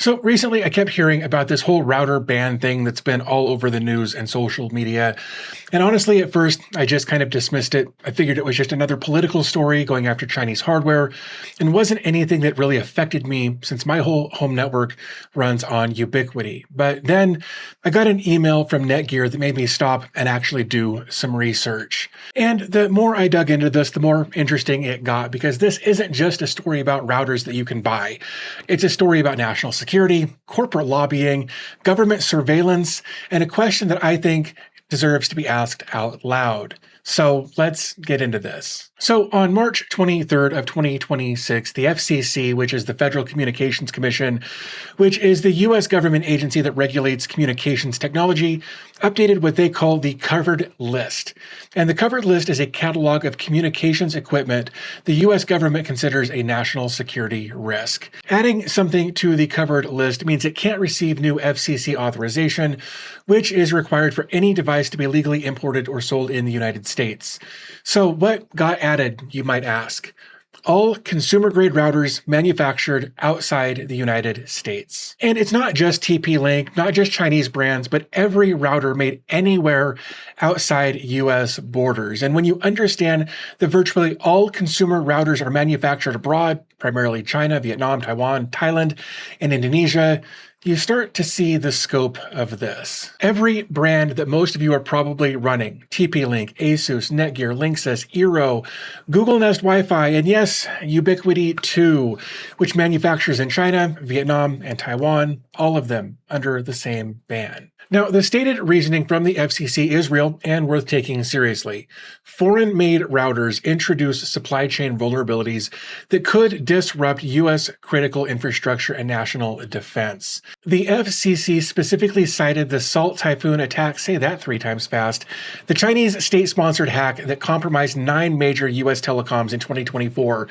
So recently I kept hearing about this whole router ban thing that's been all over the news and social media. And honestly, at first, I just kind of dismissed it. I figured it was just another political story going after Chinese hardware and wasn't anything that really affected me since my whole home network runs on Ubiquiti. But then I got an email from Netgear that made me stop and actually do some research. And the more I dug into this, the more interesting it got, because this isn't just a story about routers that you can buy. It's a story about national security, corporate lobbying, government surveillance, and a question that I think deserves to be asked out loud. So let's get into this. So on March 23rd of 2026, the FCC, which is the Federal Communications Commission, which is the U.S. government agency that regulates communications technology, updated what they call the covered list. And the covered list is a catalog of communications equipment the U.S. government considers a national security risk. Adding something to the covered list means it can't receive new FCC authorization, which is required for any device to be legally imported or sold in the United States. So what got added, you might ask? All consumer-grade routers manufactured outside the United States. And it's not just TP-Link, not just Chinese brands, but every router made anywhere outside US borders. And when you understand that virtually all consumer routers are manufactured abroad, primarily China, Vietnam, Taiwan, Thailand, and Indonesia, you start to see the scope of this. Every brand that most of you are probably running, TP-Link, Asus, Netgear, Linksys, Eero, Google Nest Wi-Fi, and yes, Ubiquiti too, which manufactures in China, Vietnam, and Taiwan, all of them under the same ban. Now, the stated reasoning from the FCC is real and worth taking seriously. Foreign-made routers introduce supply chain vulnerabilities that could disrupt U.S. critical infrastructure and national defense. The FCC specifically cited the Salt Typhoon attack, say that 3 times fast, the Chinese state-sponsored hack that compromised 9 major U.S. telecoms in 2024,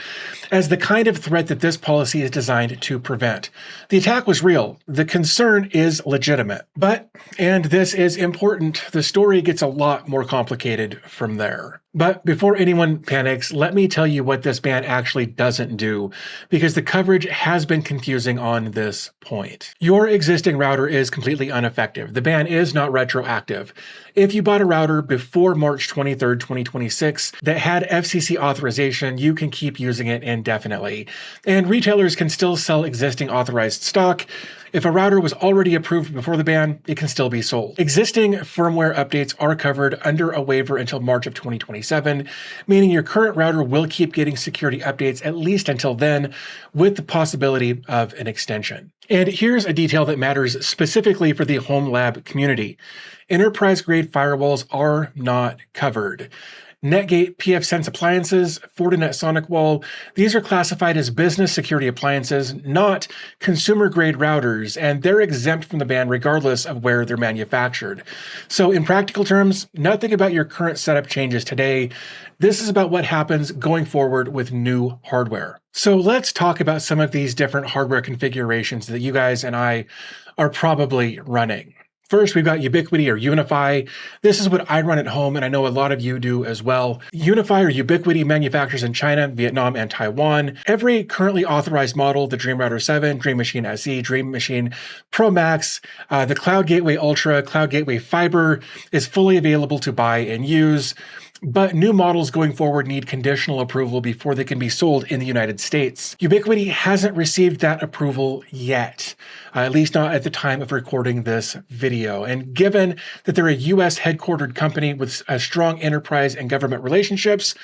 as the kind of threat that this policy is designed to prevent. The attack was real. The concern is legitimate. But, and this is important, the story gets a lot more complicated from there. But before anyone panics, let me tell you what this ban actually doesn't do, because the coverage has been confusing on this point. Your existing router is completely ineffective. The ban is not retroactive. If you bought a router before March 23rd, 2026 that had FCC authorization, you can keep using it indefinitely. And retailers can still sell existing authorized stock. If a router was already approved before the ban, it can still be sold. Existing firmware updates are covered under a waiver until March of 2027, meaning your current router will keep getting security updates at least until then, with the possibility of an extension. And here's a detail that matters specifically for the Homelab community. Enterprise-grade firewalls are not covered. Netgate pfSense appliances, Fortinet SonicWall, these are classified as business security appliances, not consumer-grade routers, and they're exempt from the ban regardless of where they're manufactured. So in practical terms, nothing about your current setup changes today. This is about what happens going forward with new hardware. So let's talk about some of these different hardware configurations that you guys and I are probably running. First, we've got Ubiquiti or Unify. This is what I run at home, and I know a lot of you do as well. Unify or Ubiquiti manufactures in China, Vietnam, and Taiwan. Every currently authorized model, the Dream Router 7, Dream Machine SE, Dream Machine Pro Max, the Cloud Gateway Ultra, Cloud Gateway Fiber is fully available to buy and use. But new models going forward need conditional approval before they can be sold in the United States. Ubiquiti hasn't received that approval yet, at least not at the time of recording this video. And given that they're a US headquartered company with a strong enterprise and government relationships,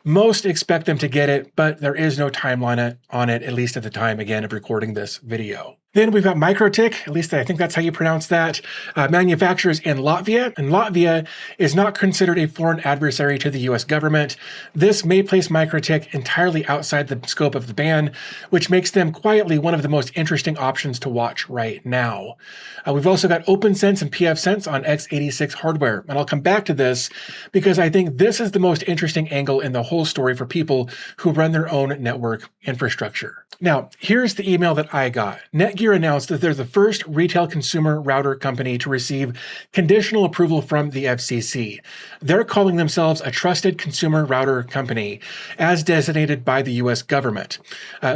most expect them to get it, but there is no timeline on it, at least at the time, again, of recording this video. Then we've got MikroTik, at least I think that's how you pronounce that, manufacturers in Latvia. And Latvia is not considered a foreign adversary to the US government. This may place MikroTik entirely outside the scope of the ban, which makes them quietly one of the most interesting options to watch right now. We've also got OpenSense and pfSense on x86 hardware. And I'll come back to this because I think this is the most interesting angle in the whole story for people who run their own network infrastructure. Now, here's the email that I got. Netgear Netgear announced that they're the first retail consumer router company to receive conditional approval from the FCC. They're calling themselves a trusted consumer router company, as designated by the US government.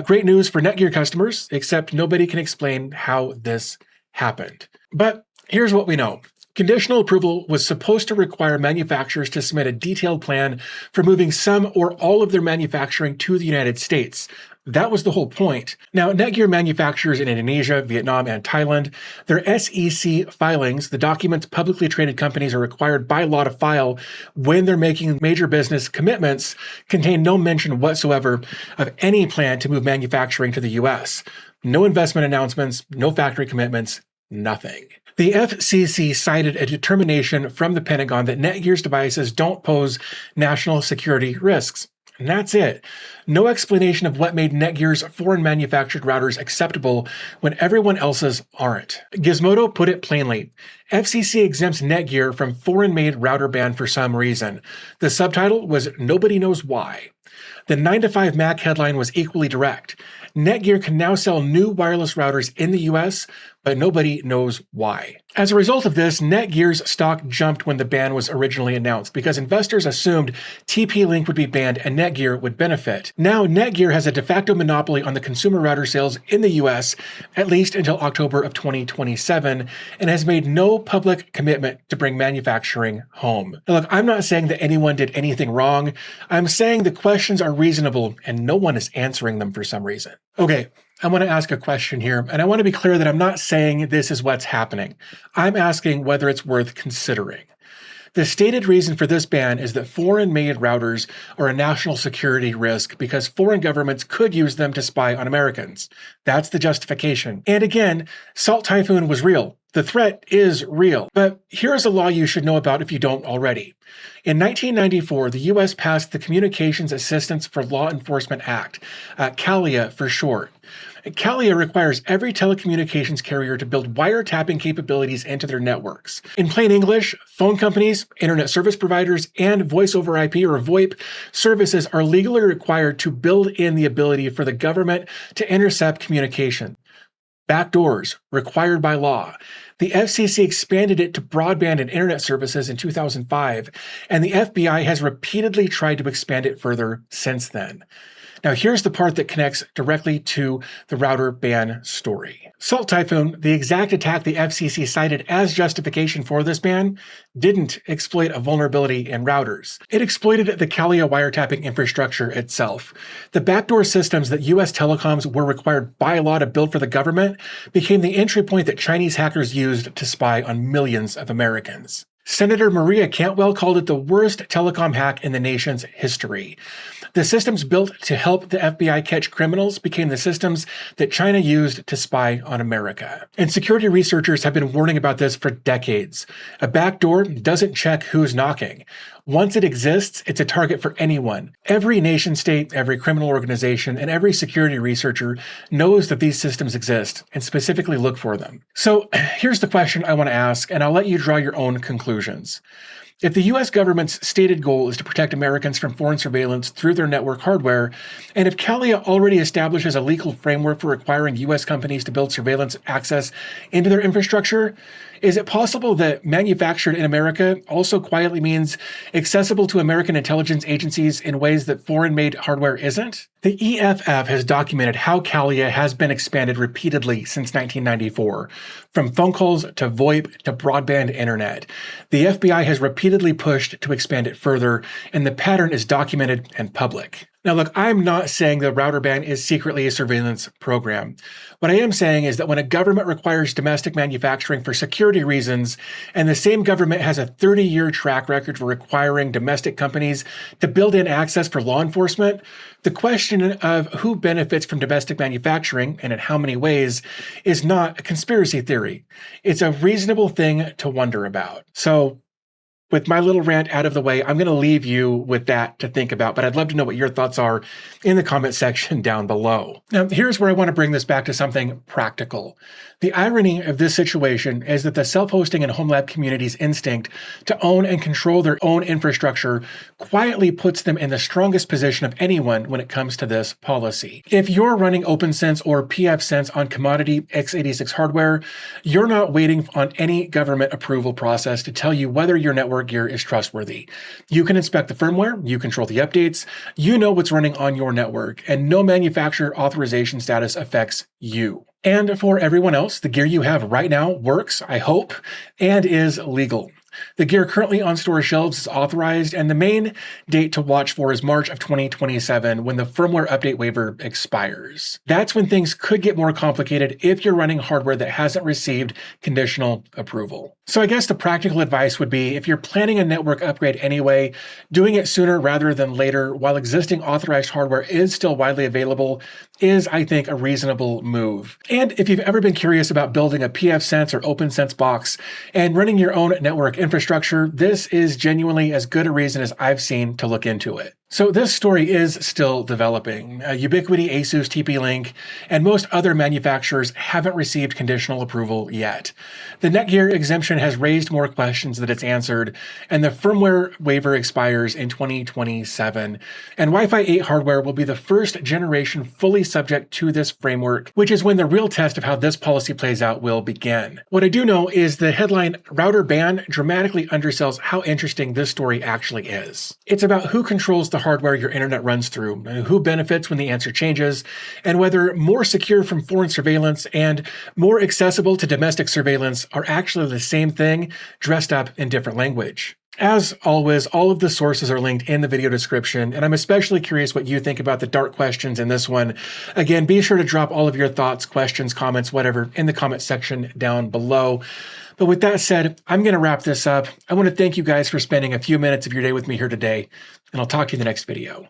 Great news for Netgear customers, except nobody can explain how this happened. But here's what we know. Conditional approval was supposed to require manufacturers to submit a detailed plan for moving some or all of their manufacturing to the United States. That was the whole point. Now, Netgear manufactures in Indonesia, Vietnam, and Thailand. Their SEC filings, the documents publicly traded companies are required by law to file when they're making major business commitments, contain no mention whatsoever of any plan to move manufacturing to the US. No investment announcements, no factory commitments, nothing. The FCC cited a determination from the Pentagon that Netgear's devices don't pose national security risks. And that's it. No explanation of what made Netgear's foreign manufactured routers acceptable when everyone else's aren't. Gizmodo put it plainly. FCC exempts Netgear from foreign-made router ban for some reason. The subtitle was "Nobody Knows Why." The 9to5 Mac headline was equally direct. Netgear can now sell new wireless routers in the US, but nobody knows why. As a result of this, Netgear's stock jumped when the ban was originally announced because investors assumed TP-Link would be banned and Netgear would benefit. Now, Netgear has a de facto monopoly on the consumer router sales in the US, at least until October of 2027, and has made no public commitment to bring manufacturing home. Now, look, I'm not saying that anyone did anything wrong. I'm saying the questions are reasonable and no one is answering them for some reason. Okay, I want to ask a question here, and I want to be clear that I'm not saying this is what's happening. I'm asking whether it's worth considering. The stated reason for this ban is that foreign-made routers are a national security risk because foreign governments could use them to spy on Americans. That's the justification. And again, Salt Typhoon was real. The threat is real. But here's a law you should know about if you don't already. In 1994, the U.S. passed the Communications Assistance for Law Enforcement Act, CALIA for short. CALIA requires every telecommunications carrier to build wiretapping capabilities into their networks. In plain English, phone companies, internet service providers, and voice over IP or VoIP services are legally required to build in the ability for the government to intercept communication. Backdoors, required by law. The FCC expanded it to broadband and internet services in 2005, and the FBI has repeatedly tried to expand it further since then. Now, here's the part that connects directly to the router ban story. Salt Typhoon, the exact attack the FCC cited as justification for this ban, didn't exploit a vulnerability in routers. It exploited the CALIA wiretapping infrastructure itself. The backdoor systems that US telecoms were required by law to build for the government became the entry point that Chinese hackers used to spy on millions of Americans. Senator Maria Cantwell called it the worst telecom hack in the nation's history. The systems built to help the FBI catch criminals became the systems that China used to spy on America. And security researchers have been warning about this for decades. A backdoor doesn't check who's knocking. Once it exists, it's a target for anyone. Every nation state, every criminal organization, and every security researcher knows that these systems exist and specifically look for them. So here's the question I want to ask, and I'll let you draw your own conclusions. If the US government's stated goal is to protect Americans from foreign surveillance through their network hardware, and if CALIA already establishes a legal framework for requiring US companies to build surveillance access into their infrastructure, is it possible that manufactured in America also quietly means accessible to American intelligence agencies in ways that foreign-made hardware isn't? The EFF has documented how CALIA has been expanded repeatedly since 1994, from phone calls to VoIP to broadband internet. The FBI has repeatedly pushed to expand it further, and the pattern is documented and public. Now, look, I'm not saying the router ban is secretly a surveillance program. What I am saying is that when a government requires domestic manufacturing for security reasons, and the same government has a 30-year track record for requiring domestic companies to build in access for law enforcement, the question of who benefits from domestic manufacturing and in how many ways is not a conspiracy theory. It's a reasonable thing to wonder about. So, With my little rant out of the way, I'm going to leave you with that to think about, but I'd love to know what your thoughts are in the comment section down below. Now, here's where I want to bring this back to something practical. The irony of this situation is that the self-hosting and Homelab community's instinct to own and control their own infrastructure quietly puts them in the strongest position of anyone when it comes to this policy. If you're running OpenSense or pfSense on commodity x86 hardware, you're not waiting on any government approval process to tell you whether your network gear is trustworthy. You can inspect the firmware, you control the updates, you know what's running on your network, and no manufacturer authorization status affects you. And for everyone else, the gear you have right now works, I hope, and is legal. The gear currently on store shelves is authorized, and the main date to watch for is March of 2027, when the firmware update waiver expires. That's when things could get more complicated if you're running hardware that hasn't received conditional approval. So I guess the practical advice would be, if you're planning a network upgrade anyway, doing it sooner rather than later while existing authorized hardware is still widely available is, I think, a reasonable move. And if you've ever been curious about building a pfSense or OpenSense box and running your own network infrastructure, this is genuinely as good a reason as I've seen to look into it. So this story is still developing. Ubiquiti, Asus, TP-Link, and most other manufacturers haven't received conditional approval yet. The Netgear exemption has raised more questions than it's answered, and the firmware waiver expires in 2027. And Wi-Fi 8 hardware will be the first generation fully subject to this framework, which is when the real test of how this policy plays out will begin. What I do know is the headline "Router Ban" dramatically undersells how interesting this story actually is. It's about who controls the hardware your internet runs through, who benefits when the answer changes, and whether more secure from foreign surveillance and more accessible to domestic surveillance are actually the same thing, dressed up in different language. As always, all of the sources are linked in the video description, and I'm especially curious what you think about the dark questions in this one. Again, be sure to drop all of your thoughts, questions, comments, whatever, in the comment section down below. But with that said, I'm going to wrap this up. I want to thank you guys for spending a few minutes of your day with me here today, and I'll talk to you in the next video.